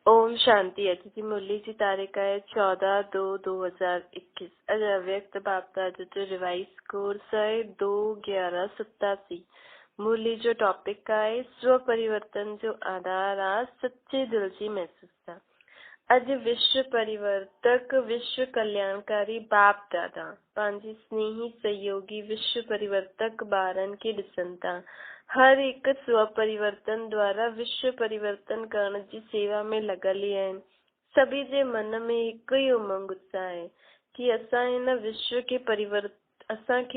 ओम शांति। अतिथि मुरली जी तारीख है 14/2/2021। अज अव्यक्त बापता जो रिवाइज कोर्स है 2/11/87। मुरली जो टॉपिक का है स्व परिवर्तन जो आधार आ सच्चे दिल जी महसूस था। अज विश्व परिवर्तक विश्व कल्याणकारी बाप दादा पंहिंजी स्नेही सहयोगी विश्व परिवर्तक ॿारनि खे ॾिसनि था। हर एक स्व परिवर्तन द्वारा विश्व परिवर्तन करण जी सेवा में लॻल ई आहिनि। सभी जे मन में हिकु ई उमंग उत्साह आहे कि असांखे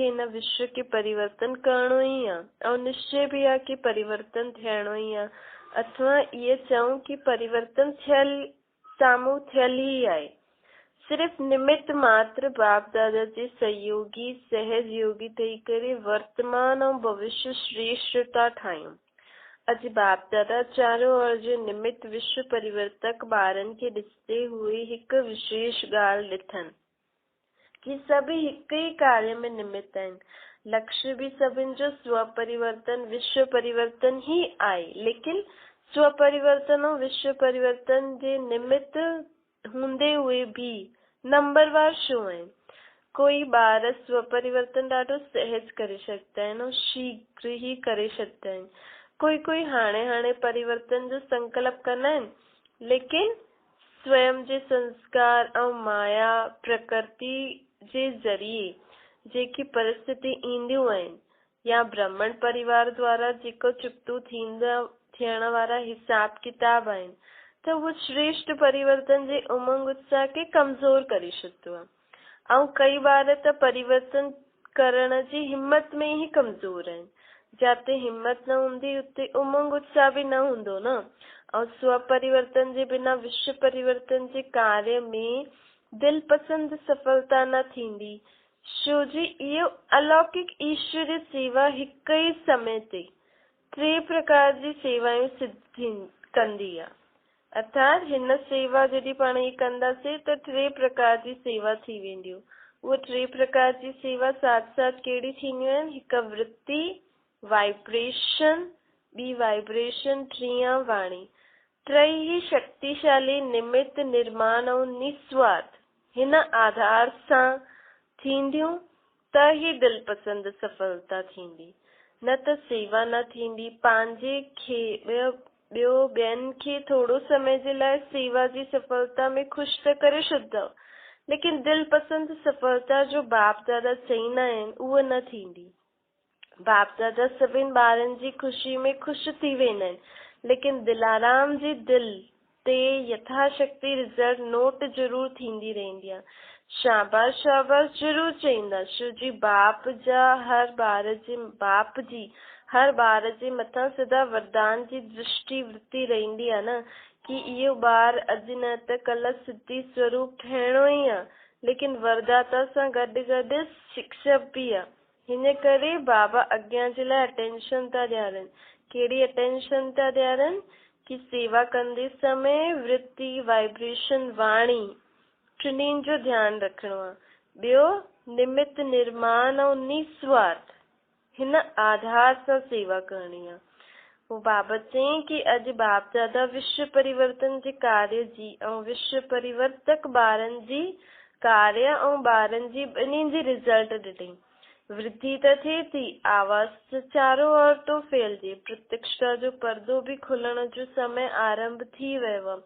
हिन विश्व खे परिवर्तन करणो ई आहे ऐं निश्चय भी आहे कि परिवर्तन थियणो ई आहे। अथवा इहे चऊं कि परिवर्तन साम्हूं थियल ई आहे। सिर्फ़ निमित्त मात्र बाप दादा जे सहयोगी सहयोगी ठही करे वर्तमान ऐं भविष्य श्रेष्ठ था ठाहियूं। अॼु बाप दादा चारों ओर जो निमित्त विश्व परिवर्तक ॿारनि खे ॾिसंदे हुए हिकु विशेष ॻाल्हि ॾिठनि कि सभी हिक ही कार्य में निमित्त आहिनि। लक्ष्य भी सभिनि जो स्व परिवर्तन विश्व परिवर्तन ही आहे, लेकिन स्व परिवर्तन और विश्व परिवर्तन जे निमित्त हूंदे हुए भी नंबरवार छो आहिनि। कोई ॿार स्व परिवर्तन ॾाढो सहज करे सकता आहिनि और शीघ्र ही करे सकता आहिनि। कोई हाणे परिवर्तन जो संकल्प कंदा आहिनि, लेकिन स्वयं जे संस्कार और माया प्रकृति जे ज़रिए जेकी परिस्थिति ईंदियूं आहिनि या ब्राह्मण परिवार द्वारा जेको चुकतो थियण वारा हिसाब किताब आहिनि त उहो श्रेष्ठ परिवर्तन जे उमंग उत्साह खे कमज़ोर करे छॾंदो आहे। ऐं कई बार त परिवर्तन करण जी हिम्मत में ही कमज़ोर आहिनि। जाते हिम्मत न हूंदी उते उमंग उत्साह भी न हूंदो न। और स्व परिवर्तन जे बिना विश्व परिवर्तन जे कार्य में दिल पसंद सफलता न थींदी। छो जी इहो अलौकिक ईश्वरीय सेवा हिक ही समय ते 3 प्रकार जी सेवायूं सिद्ध कंदी आहे। अर्थात हिन सेवा जॾहिं पाण ही कंदासीं त 3 प्रकार जी सेवा थी वेंदियूं। उहे 3 प्रकार जी सेवा साथ साथ कहिड़ी थींदियूं आहिनि? हिकु वृत्ति वाइब्रेशन, ॿी वाइब्रेशन, टीं वाणी। टई ही शक्तिशाली निमित्त निर्माण और निस्वार्थ हिन आधार सां थींदियूं त ही दिल पसंद सफलता थींदी, न त सेवा न थींदी। पंहिंजे खे ॿियो ॿियनि खे थोरो समय जे लाइ सेवा जी सफलता में ख़ुशि त करे छॾंदव, लेकिन दिल पसंद सफलता जो बाप दादा चईंदा आहिनि उहा न थींदी। बाप दादा सभिनि ॿारनि जी ख़ुशी में ख़ुशि थी वेंदा आहिनि, लेकिन दिलाराम जी दिल ते यथाशक्ति रिज़ल्ट नोट ज़रूर थींदी रहंदी आहे। शाबाश ज़रूर चईंदा, छो जी बाप जी हर ॿार जे मथां सदा वरदान जी दृष्टि वृत्ति रहंदी आहे न कि इहो ॿार अॼु न त कल्ह सिद्धि स्वरूप ठहिणो ई आहे, लेकिन वरदाता सां गॾु गॾु शिक्षक भी आहे। हिन करे बाबा अॻियां जे लाइ अटेंशन था ॾियारनि। कहिड़ी अटेंशन था ॾियारनि? कि सेवा कंदे समय वृत्ति वाइब्रेशन वाणी टिन्हिनि जो ध्यानु रखिणो आहे। ॿियो निमित्त निर्माण और निस्वार्थ हिन आधार सां सेवा करणी आहे। वो बाबा चई कि अॼु बाप दादा विश्व परिवर्तन जे कार्य जी ऐं विश्व परिवर्तक ॿारनि जी कार्य ऐं ॿारनि जी ॿिन्हिनि जी रिज़ल्ट ॾिठई। वृद्धि त थिए थी, आवाज़ चारों ओर तो फैलजे, प्रत्यक्षता जो पर्दो भी खुलण जो समय आरंभ थी वियो आहे।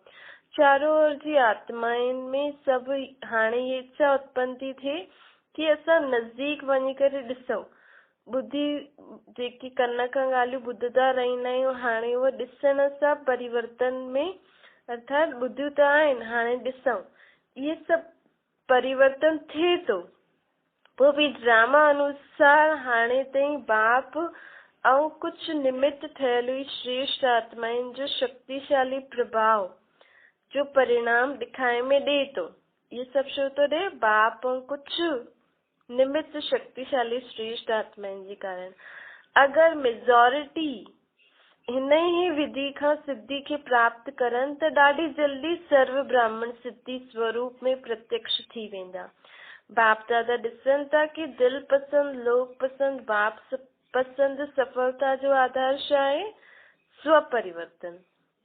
चारों ओर जी आत्माउनि में सभु हाणे ये इच्छा उत्पन्न थी थिए कि असां नज़दीक वञी करे ॾिसूं। ॿुधी जेकी कन खां ॻाल्हियूं ॿुधंदा रहंदा आहियूं, हाणे उहो ॾिसण सां परिवर्तन में अर्थात ॿुधियूं त आहिनि, हाणे ॾिसूं इहे सभु परिवर्तन थिए थो। पोइ भी ड्रामा अनुसार हाणे ताईं बाप ऐं कुछ निमित्त थियल हुई श्रेष्ठ आत्माउनि जो शक्तिशाली प्रभाव जो परिणाम दिखाए में ॾे थो। ये सब छो थो ॾे? बाप ऐं कुछ निमित्त शक्तिशाली श्रेष्ठ आत्माउनि जे कारण। अगर मेजॉरिटी हिन ही विधि खां सिद्धि खे प्राप्त करनि त ॾाढी जल्दी सर्व ब्राह्मण सिद्धि स्वरूप में प्रत्यक्ष थी वेंदा। बाप दादा ॾिसनि था कि दिल पसंद लोक पसंद बाप पसंद सफलता जो आधार छा आहे? स्व परिवर्तन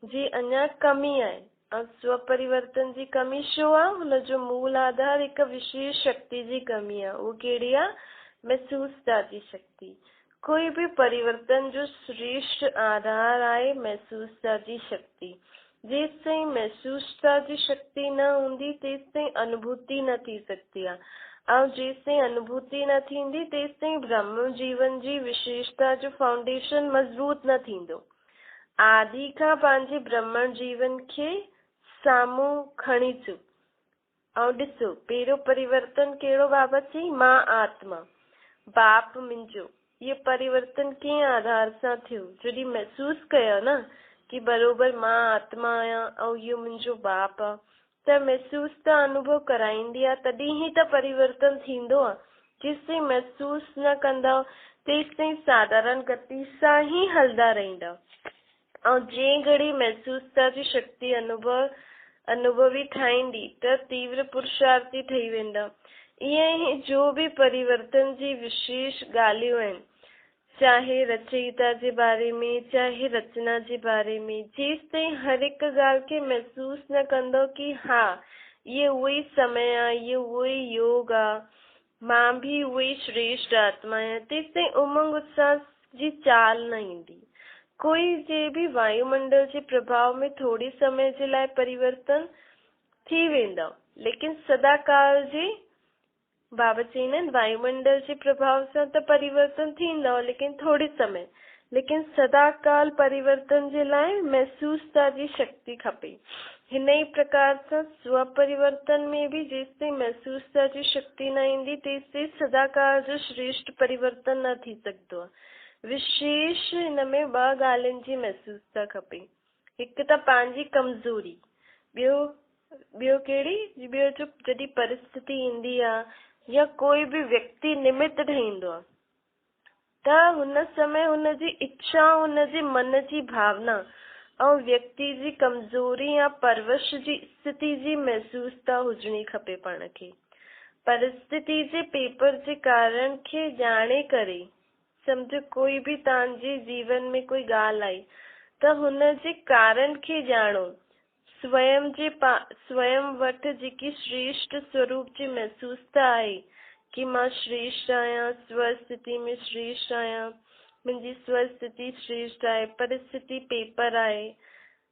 जी अञा कमी आहे। ऐं स्व परिवर्तन जी कमी छो आहे? हुनजो मूल आधार हिकु विशेष शक्ति जी कमी आहे। उहा कहिड़ी आहे? महसूसता जी शक्ति। कोई भी परिवर्तन जो श्रेष्ठ आधार आहे महसूसता जी शक्ति। जेसि ताईं महसूसता जी शक्ति न हूंदी तेसि ताईं अनुभूति न थी सघंदी आहे, ऐं जेसि ताईं अनुभूति न थींदी तेसि ताईं ब्रह्म जीवन जी विशेषता जो फाउंडेशन मज़बूत न थींदो। आदि खां पंहिंजे ब्रह्मण जीवन खे साम्हूं खणी अचो ऐं ॾिसो, पहिरियों परिवर्तन कहिड़ो बाबा चई? मां आत्मा, बाप मुंहिंजो। ये परिवर्तन कंहिं आधार सां थियो? जॾहिं महसूस कयो न कि बरोबर मां आत्मा आहियां ऐं इहो मुंहिंजो बाप आहे, त महसूस त अनुभव कराईंदी आहे, तॾहिं ई त परिवर्तन थींदो आहे। जेसि ताईं महसूस न कंदव तेसि ताईं साधारण गति सां ई हलंदा रहंदा। ऐं जंहिं घड़ी महसूसता जी शक्ति अनुभवी ठाहींदी त तीव्र पुरुषार्थी ठही वेंदा। ईअं ई जो भी परिवर्तन जी विशेष ॻाल्हियूं आहिनि, चाहे रचयिता जे बारे में चाहे रचना जे बारे में, जेसि ताईं हर हिकु ॻाल्हि खे महसूस न कंदो कि हा ये उहो ई समय आहे, ये उहो ई योग आहे, मां भी उहो ई श्रेष्ठ आत्मा आहियां, तेसि ताईं उमंग उत्साह जी चाल न ईंदी। कोई जे भी वायुमंडल जे प्रभाव में थोड़ी समय जे लाइ परिवर्तन थी वेंदा, लेकिन सदा काल जे बाबा चईंदा आहिनि वायुमंडल जे प्रभाव सां त परिवर्तन थींदो, लेकिन थोड़ी समय, लेकिन सदा काल परिवर्तन जे लाइ महसूसता जी शक्ति खपे। हिन ई प्रकार सां स्व परिवर्तन में भी जेसि ताईं महसूसता जी शक्ति न ईंदी तेसि ताईं सदा काल जो श्रेष्ठ परिवर्तन न थी सघंदो आहे। विशेष हिन में ॿ ॻाल्हियुनि जी महसूसता खपे। हिकु त पंहिंजी कमज़ोरी, ॿियो कहिड़ी? ॿियो जो जॾहिं परिस्थिति ईंदी आहे या कोई भी व्यक्ति निमित्त ठहींदो आहे त हुन समय हुनजी इच्छा, हुनजे मन जी भावना ऐं व्यक्ति जी कमज़ोरी या परवश जी स्थिति जी महसूसता हुजणी खपे। पाण खे परिस्थिति जे पेपर जे कारण खे ॼाणे करे, सम्झो कोई भी तव्हांजे जीवन में कोई ॻाल्हि आई त हुन जे कारण खे ॼाणो। स्वयं वटि जेकी श्रेष्ठ स्वरूप जी महसूसता आहे कि मां श्रेष्ठ आहियां, स्वस्थिति में श्रेष्ठ आहियां, मुंहिंजी स्वस्थिति श्रेष्ठ आहे, परिस्थिति पेपर आहे,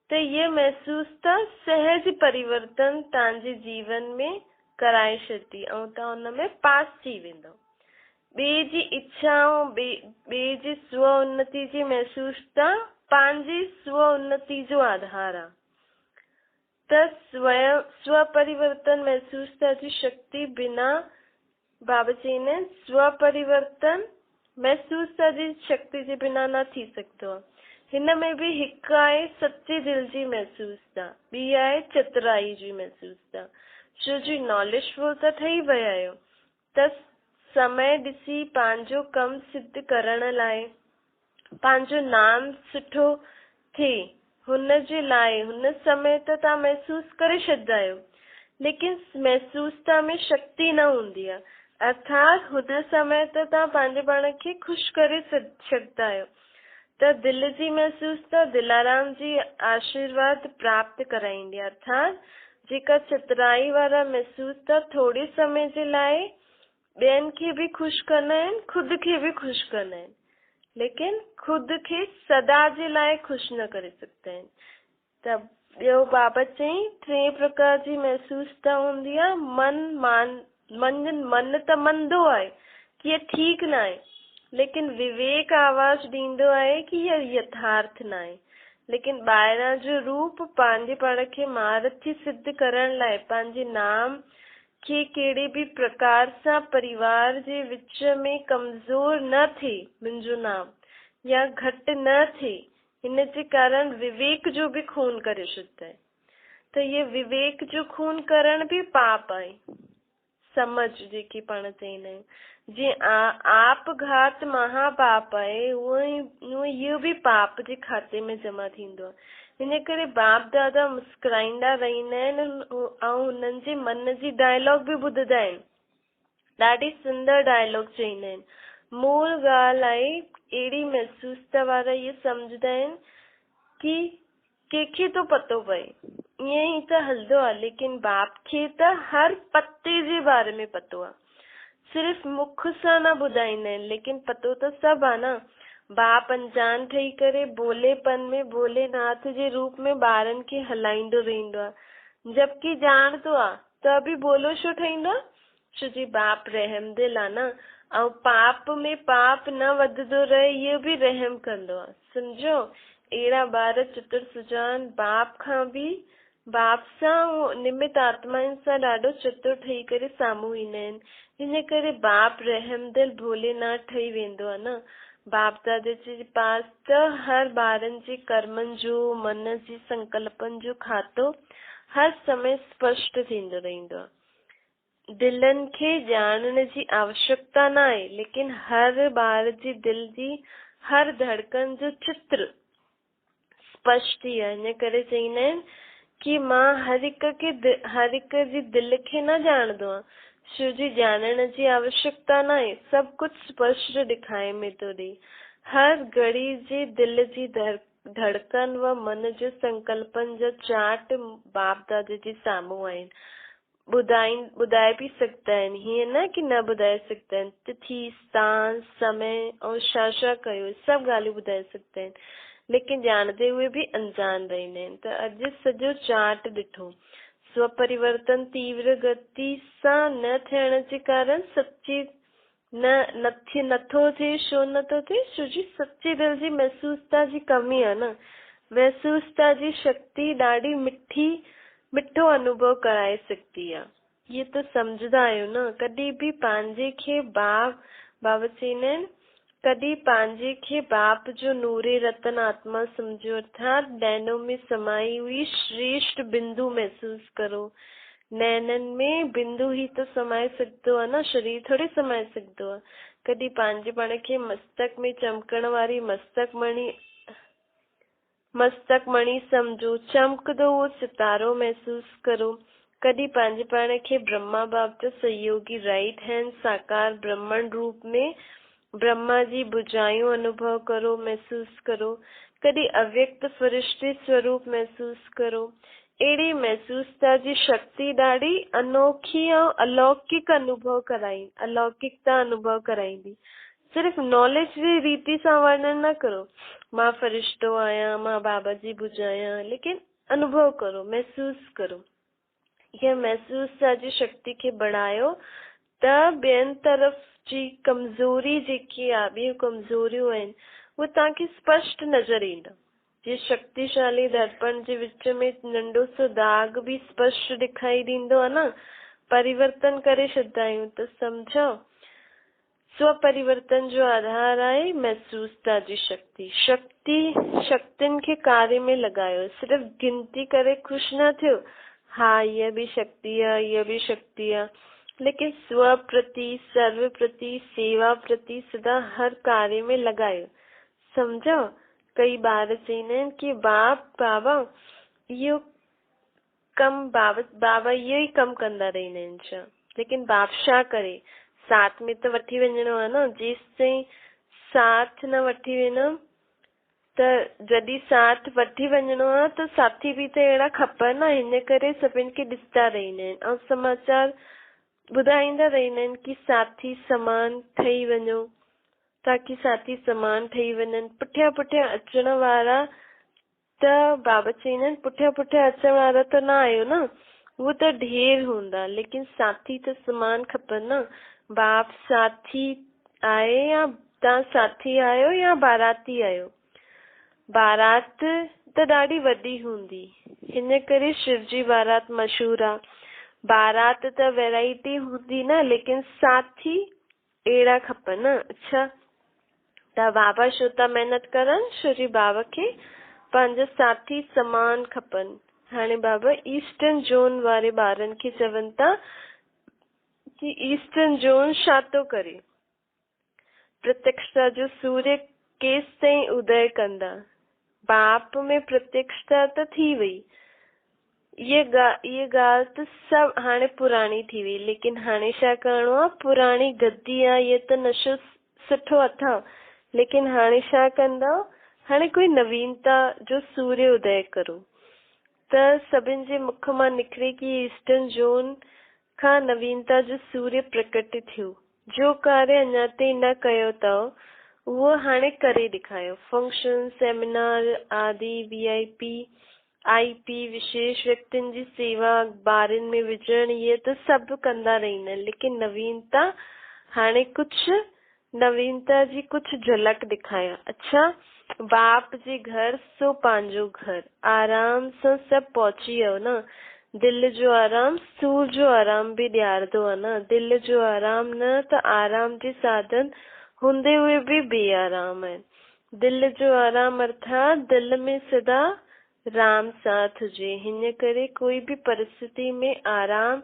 त ये महसूसता सहज परिवर्तन तव्हांजे जीवन में कराए छॾंदी ऐं तव्हां हुन में पास थी वेंदव। ॿिए जी इच्छाऊं, ॿिए जी स्व उन्नति जी महसूसता पंहिंजी स्व उन्नति जो आधार आहे। त स्व परिवर्तन महसूसता जी शक्ति बिना, बाबा चईंदा आहिनि स्व परिवर्तन महसूसता जी शक्ति जे बिना न थी सघंदो आहे। हिन में भी हिकु आहे सचे दिल जी महसूसता, ॿी आहे चतुराई जी महसूसता। छो जी नॉलेजफुल त ठही विया आहियो त समय ॾिसी पंहिंजो कम सिद्ध करण लाइ, पंहिंजो नाम सुठो थिए, हुन जे लाइ हुन समय त तव्हां महसूस करे छॾंदा आहियो, लेकिन महसूसता में शक्ति न हूंदी आहे। अर्थात हुन समय त तव्हां पंहिंजे पाण खे ख़ुशि करे छॾंदा आहियो। त दिल जी महसूसता दिलाराम जी आशीर्वाद प्राप्त कराईंदी आहे। अर्थात जेका चतुराई वारा महसूसता थोड़े समय जे लाइ ॿियनि खे भी ख़ुशि कंदा आहिनि, ख़ुदि खे भी ख़ुशि कंदा आहिनि, लेकिन ख़ुदि खे सदा जे लाइ ख़ुशि न करे सघंदा आहिनि। त ॿियो बाबा चई 3 प्रकार जी महसूसता हूंदी आहे। मन त मंदो आहे कि इहो ठीक न आहे, लेकिन विवेक आवाज़ ॾींदो आहे कि इहो यथार्थ न आहे। लेकिन ॿाहिरां जो रूप पंहिंजे पाण खे महारथी सिद्ध करण लाइ पंहिंजे नाम खे कहिड़े भी प्रकार सां परिवार जे विच में कमज़ोर न थिए, मुंहिंजो नाम या घटि न थिए, हिन जे कारण विवेक जो भी खून करे छॾंदा आहिनि। त ये विवेक जो खून करण भी पाप आहे। समझ जेकी पाण चईंदा आहियूं, जीअं आपघात महापाप आहे, उहो इहो भी पाप जे खाते में जमा थींदो आहे। हिन करे बाप दादा मुस्कुराईंदा रहंदा आहिनि ऐं हुननि जे मन जी डायलॉग भी ॿुधंदा आहिनि। ॾाढी सुंदर डायलॉग चईंदा आहिनि। मूल ॻाल्हि आहे अहिड़ी महसूसता वारा इहे सम्झंदा आहिनि कि कंहिंखे तो पतो पए ईअं ई त हलंदो आहे, लेकिन बाप खे त हर पते जे बारे में पतो आहे, सिर्फ़ मुख सां न ॿुधाईंदा आहिनि, लेकिन पतो त सभु आहे न। बाप अनजान ठही करे भोलेपन में भोलेनाथ जे रूप में ॿारनि खे हलाईंदो रहंदो आहे, जबकि ॼाणदो आहे त बि भोलो छो ठहींदो आहे, छो जी बाप रहमदिल आहे न। ऐं पाप में पाप न वधंदो रहे, इहो बि रहम कंदो आहे, सम्झो। अहिड़ा ॿार चतुर सुजान बाप खां बि, बाप सां निमित आत्माउनि सां ॾाढो चतुर ठही करे साम्हूं ईंदा आहिनि। हिन करे बाप रहमदिल भोलेनाथ ठही वेंदो आहे न। बाप दादा जे पास त हर ॿारनि जे कर्मनि जो, मन जी संकल्पनि जो खातो हर समय स्पष्ट थींदो रहंदो आहे। दिलनि खे ॼाणण जी आवश्यकता न आहे, लेकिन हर ॿार जी दिल जी हर धड़कन जो चित्र स्पष्ट ई आहे। हिन करे चईंदा आहिनि कि मां हर हिक जी दिल खे न ॼाणदो आहियां, छो जी ॼाणण जी आवश्यकता न आहे, सभु कुझु स्पष्ट ॾेखारे में थो ॾे। हर घड़ी जे दिल जी धड़कन व मन जो संकल्पन जो चार्ट बाप दादा जे साम्हूं आहिनि। ॿुधाए बि सघंदा आहिनि, हीअं न कि न ॿुधाए सघंदा आहिनि। तिथि, स्थान, समय ऐं छा कयो, सभु ॻाल्हियूं ॿुधाए सघंदा आहिनि, लेकिन ॼाणदे हुए बि अनजान रहंदा आहिनि। त अॼु सॼो चार्ट ॾिठो, स्वपरिवर्तन तीव्र गति सां न थियण जे कारण सच्ची नथो थिए। छो नथो थिए? छो जी सच्चे दिल जी महसूसता जी कमी आहे न। महसूसता जी शक्ति ॾाढी मिठो अनुभव कराए सघंदी आहे। ये त सम्झंदा आहियो न। कॾहिं बि पंहिंजे खे बाबा चईंदा आहिनि, कॾहिं पंहिंजे खे बाप जो नूरे रतन आत्मा समझो, अर्थात नैनों में समाई हुई श्रेष्ठ बिंदु महसूस करो। नैनन में बिंदु ही तो समाए सघंदो आहे न, शरीर थोड़ी समाए सघंदो आहे। कॾहिं पंहिंजे पाण खे मस्तक में चमकण वारी मस्तक मणि समझो, चमकदो वो सितारो महसूस करो। कॾहिं पंहिंजे पाण खे ब्रह्मा बाप जो सहयोगी राइट हैंड साकार ब्रह्मण रूप में ब्रह्मा जी बुझायूं अनुभव करो, महसूस करो। कॾहिं अव्यक्त फरिश्ते स्वरूप महसूस करो। अहिड़ी महसूसता जी शक्ति ॾाढी अनोखी ऐं अलौकिकता अनुभव कराईंदी। सिर्फ़ नॉलेज जी रीति सां वर्णन न करो, मां फरिश्तो आहियां, मां बाबा जी बुझायां, लेकिन अनुभव करो, महसूस करो। यह महसूसता जी शक्ति खे बढ़ायो त ॿियनि तरफ़ जी कमज़ोरी जेकी आहे, ॿियूं कमज़ोरियूं आहिनि, उहे तव्हांखे स्पष्ट नज़र ईंदा। जे शक्तिशाली दर्पण जे विच में नंढो सो दाग बि स्पष्ट दिखाई ॾींदो आहे न। परिवर्तन करे छॾंदा आहियूं त सम्झो। स्वपरिवर्तन जो आधार आहे महसूसता जी शक्ति। शक्तियुनि खे कार्य में लॻायो, सिर्फ़ गिनती करे ख़ुशि न थियो, हा इहा बि शक्ति आहे, इहा बि शक्ति आहे, लेकिन स्व प्रति, सर्व प्रति, सेवा प्रति सदा हर कार्य में लॻायो। सम्झो। कई ॿार चईंदा आहिनि कि बाबा इहो बाबा इहो ई कमु कंदा रहंदा आहिनि छा, लेकिन बाप छा करे? साथ में त वठी वञिणो आहे न। जेसिताईं साथ न वठी वेंदमि त जॾहिं साथ वठी वञिणो आहे त साथी बि त अहिड़ा खपनि न। हिन करे सभिनि खे ॾिसंदा रहंदा आहिनि ऐं समाचार ॿुधाईंदा रहंदा आहिनि कि साथी समान ठही वञो, ताकि साथी समान ठही वञनि। पुठियां अचण वारा त बाबा चईंदा आहिनि, पुठियां अचण वारा त न आहियो न, उहो त ढेर हूंदा, लेकिन साथी त समान खपनि न। बाप साथी आहे या तव्हां साथी आहियो या बाराती आहियो? बारात त ॾाढी वॾी हूंदी, हिन करे शिव जी बारात मशहूर आहे। बारात त वैरायटी हूंदी न, लेकिन साथी अहिड़ा खपनि न। अच्छा, त बाबा छो था महिनत करनि? छो जी बाबा खे पंहिंजा साथी समान खपनि। हाणे बाबा ईस्टर्न जोन वारे ॿारनि खे चवनि था कि ईस्टर्न जोन छा थो करे? प्रत्यक्षता जो सूर्य केस ताईं उदय कंदा। बाप में प्रत्यक्षता त थी वई, ये ॻाल्हि त सभु हाणे पुराणी थी वई, लेकिन हाणे छा करिणो आहे? पुराणी गद्दी आहे, ये त नशो सुठो अथव, लेकिन हाणे छा कंदा? हाणे कोई नवीनता जो सूर्य उदय करो। त सभिनि जे मुख मां निकिरे कि ईस्टर्न जोन खां नवीनता जो सूर्य प्रकट थियो। जो कार्य अञा ताईं न कयो अथव उहो हाणे करे ॾेखारियो। फंक्शन, सेमिनार आदि, VIP IP विशेष व्यक्तियुनि जी सेवा ॿारनि में विझण, इहे त सभु कंदा रहंदा आहिनि, लेकिन नवीनता हाणे कुझु नवीनता जी कुझु झलक ॾेखारिया। अच्छा, बाप जे घर सो पंहिंजो घर, आराम सां सभु पहुची वियो न। दिल जो आराम सूर जो आराम बि ॾियारंदो आहे न। दिल जो आराम न त आराम जे साधन हूंदे हुए बि बेआराम आहिनि। दिल जो आराम अर्थात दिल में सदा राम साथ हुजे, हिन करे कोई भी परिस्थिति में आराम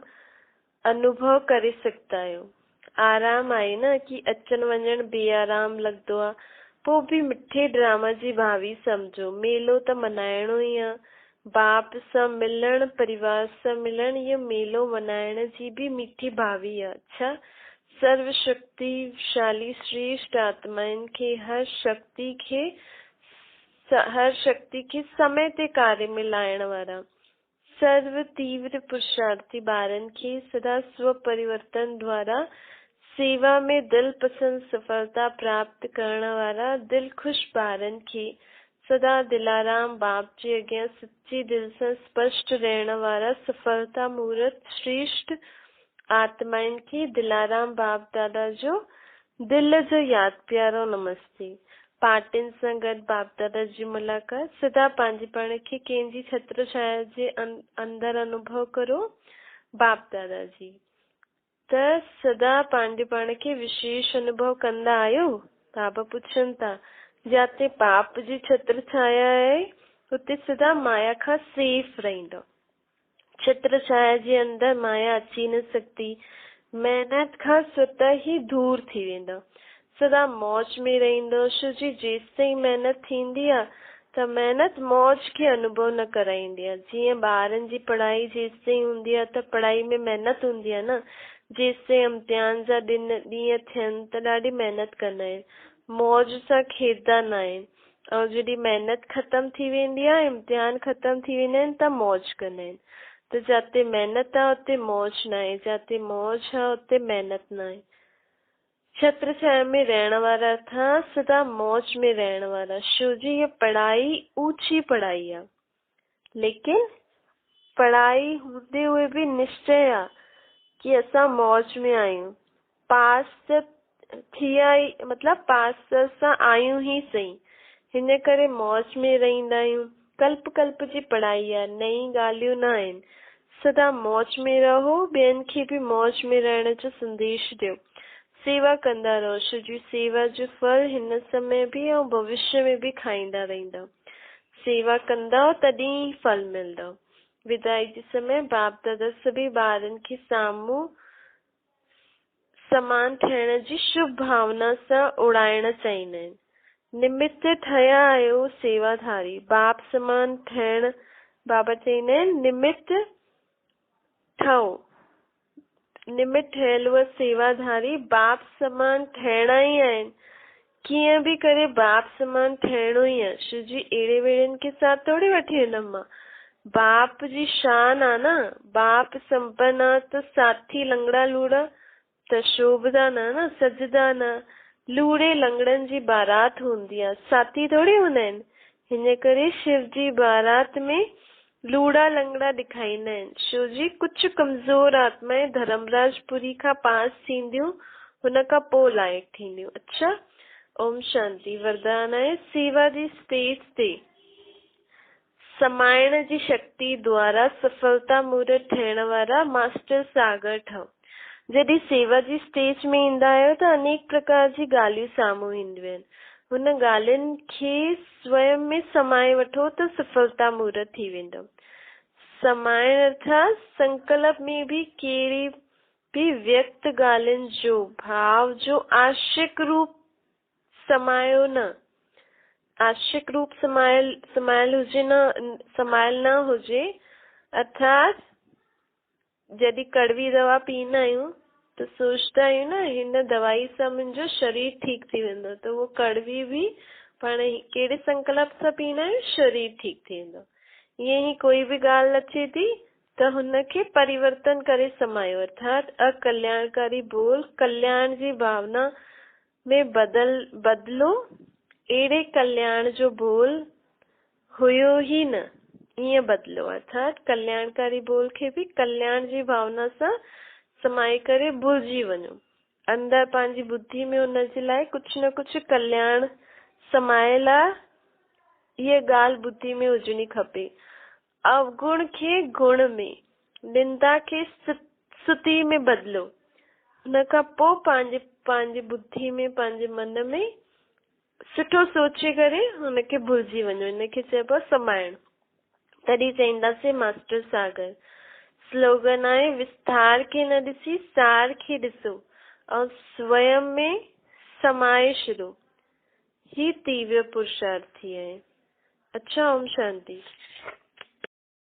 अनुभव करे सघंदा आहियो। आराम आहे न कि अचण वञण बेआराम लॻंदो आहे, पोइ बि मिठे ड्रामा जी भावी समझो। मेलो त मनाइणो ई आहे, बाप सां मिलण, परिवार सां मिलण, इहो मेलो मनाइण जी भी मीठी भावी आहे। अच्छा, सर्वशक्तिशाली श्रेष्ठ आत्माउनि खे हर शक्ति के समय ते कार्य में लाइण वारा, सर्व तीव्र पुरुषार्थी ॿारनि खे सदा स्व परिवर्तन द्वारा सेवा में दिल पसंद सफलता प्राप्त करण वारा, दिल खुश ॿारनि खे सदा दिलाराम बाप जे अॻियां सच्चे दिल सां स्पष्ट रहण वारा सफलता मूर्त श्रेष्ठ आत्माउनि खे दिलाराम बाप दादा जो दिल जो यादि प्यारो नमस्ते। पार्टियुनि सां गॾु बाप दादा जी मुलाक़ात। सदा पंहिंजे पाण खे कंहिंजी छत्र छाया जे अंदरि अनुभव करो। बाप दादा जी त सदा पंहिंजे पाण खे विशेष अनुभव कंदा आहियो? बाबा पुछनि था। जिते बाप जी छत्र छाया आहे उते सदा माया खां सेफ रहंदो। छत्र छाया जे अंदरि माया अची न सघंदी। महिनत खां स्वतः ही दूर थी वेंदो। सदा मौज में रहंदो। छो जी जेसिताईं महिनत थींदी आहे त महिनत मौज खे अनुभव न कराईंदी आहे। जीअं ॿारनि जी पढ़ाई जेसिताईं हूंदी आहे त पढ़ाई में महिनत हूंदी आहे न। जेसिताईं इम्तिहान जा ॾींहं थियनि त ॾाढी महिनत कंदा आहिनि, मौज सां खेॾंदा न आहिनि। ऐं जॾहिं महिनत ख़तम थी वेंदी आहे, इम्तिहान ख़तम थी वेंदा आहिनि त मौज कंदा आहिनि। त जिते महिनत आहे उते मौज न आहे, जिते मौज आहे उते महिनत न आहे। छत्र छाया में रहण वारा था सदा मौज में रहण वारा। छो जी ये पढ़ाई ऊंची पढ़ाई आहे, लेकिन पढ़ाई हूंदे हुए भी निश्चय आहे कि असां मौज में आहियूं। पास त थी आई, मतलब पास त असां आहियूं ही सही, हिन करे मौज में रहंदा आहियूं। कल्प कल्प जी पढ़ाई आहे, नई ॻाल्हियूं न आहिनि। सदा मौज में रहो, ॿियनि खे भी मौज में रहण जो संदेश ॾियो। सेवा कंदा रहो, छो जी सेवा जो फल हिन समय भी ऐं भविष्य में भी खाईंदा रहंदा। सेवा कंदा तॾहिं फल मिलंदो। विदाई जे समय बाप दादा सभी ॿारनि खे साम्हूं समान थियण जी शुभ भावना सां उड़ाइण चाहींदा आहिनि। निमित्त ठहिया आहियो सेवाधारी, बाप समान थियण। बाबा चईंदा आहिनि निमित्त ठहो, निमित्त ठहियल उहा सेवाधारी बाप समान थियणा ई आहिनि। कीअं बि करे बाप समान थियणो ई आहे। छो जी अहिड़े वेड़नि के साथ थोड़ी वठी वेंदमि मां। बाप जी शान आहे न, बाप संपन्न आहे त साथी लंगड़ा लूड़ा त शोभदा न सजदा न। लूड़े लंगड़नि जी बारात हूंदी आहे, साथी थोड़ी हूंदा आहिनि। हिन करे शिव जी बारात में लूड़ा लंगड़ा ॾेखारींदा आहिनि। छो जी कुझु कमज़ोर आत्माएं धर्मराजपुरी खां पास थींदियूं, हुन खां पोइ लाइक थींदियूं। अच्छा, ओम शांति। वरदान आहे सेवा जी स्टेज ते समाइण जी शक्ति द्वारा सफलता मूर्त ठहिण वारा मास्टर सागर ठहो। जॾहिं सेवा जी स्टेज में ईंदा आहियो त अनेक प्रकार जी ॻाल्हियूं साम्हूं ईंदियूं आहिनि। हुन ॻाल्हियुनि खे स्वयं में समाए वठो त सफलता मूर्त थी वेंदो। समाइण अर्थात संकल्प में भी कहिड़ी भी व्यक्त ॻाल्हियुनि जो भाव जो आशिक रूप समायो न, आशिक रूप समायल हुजे न, समायल न हुजे। अर्थात जॾहिं कड़वी दवा पीअंदा आहियूं त सोचदा आहियूं न हिन दवाई सां मुंहिंजो शरीर ठीक थी वेंदो, त उहो कड़वी भी पाण कहिड़े संकल्प सां पीअंदा आहियूं, शरीर ठीक थी वेंदो। ईअं ई कोई बि ॻाल्हि अचे थी त हुनखे परिवर्तन करे समायो, अर्थात अकल्याणकारी बोल कल्याण जी भावना में बदलो। अहिड़े कल्याण जो बोल हुयो ही न, ईअं बदलो, अर्थात कल्याणकारी बोल खे भी कल्याण जी भावना सां समाए करे भुलिजी वञो। अंदर पंहिंजी बुद्धि में उनजे लाइ कुछ न कुछ कल्याण समायल आहे, हीअ ॻाल्हि बुद्धि में हुजणी खपे। अवगुण खे गुण में, निंदा खे स्तुति में बदलो। हुन खां पोइ पंहिंजे बुद्धि में, पंहिंजे मन में सुठो सोचे करे हुनखे भुलिजी वञो, हिनखे चइबो आहे समाइण। तॾहिं चईंदासीं मास्टर सागर। स्लोगन आहे, विस्तार खे न ॾिसी सार खे ॾिसो और स्वयं में समाए छॾो, ही तीव्र पुरुषार्थी आहे। अच्छा, ओम शांति।